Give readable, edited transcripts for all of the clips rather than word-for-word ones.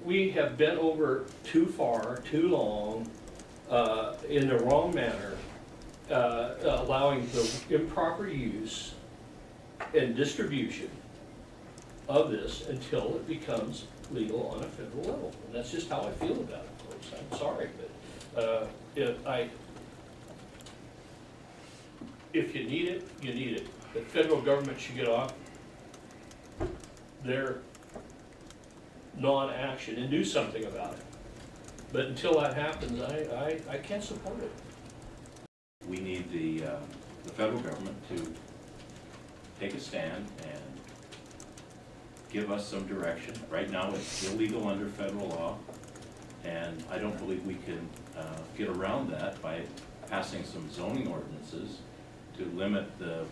we have bent over too far, too long, in the wrong manner, allowing the improper use and distribution of this until it becomes legal on a federal level. And that's just how I feel about it, folks. I'm sorry, but if you need it, you need it. The federal government should get off their non-action and do something about it. But until that happens, I can't support it. We need the federal government to take a stand and give us some direction. Right now, it's illegal under federal law, and I don't believe we can get around that by passing some zoning ordinances to limit the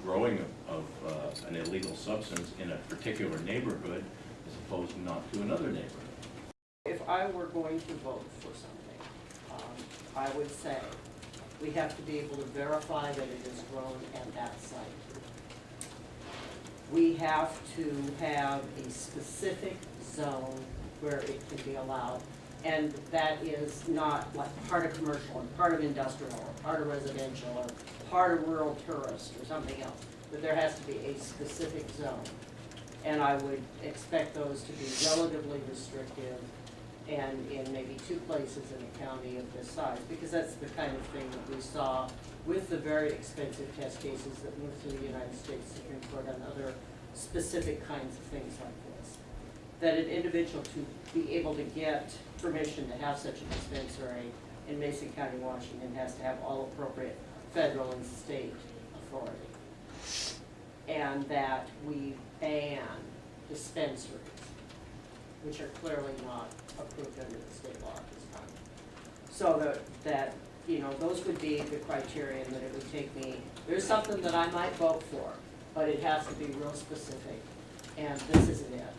growing of an illegal substance in a particular neighborhood as opposed to not to another neighborhood. If I were going to vote for something, I would say we have to be able to verify that it is grown at that site. We have to have a specific zone where it can be allowed. And that is not like part of commercial and part of industrial or part of residential or part of rural tourist or something else. But there has to be a specific zone. And I would expect those to be relatively restrictive and in maybe 2 places in a county of this size, because that's the kind of thing that we saw with the very expensive test cases that moved through the United States Supreme Court on other specific kinds of things like this. That an individual to be able to get permission to have such a dispensary in Mason County, Washington has to have all appropriate federal and state authority. And that we ban dispensaries, which are clearly not approved under the state law at this time. So that you know, those would be the criterion that it would take me. There's something that I might vote for, but it has to be real specific, and this isn't it.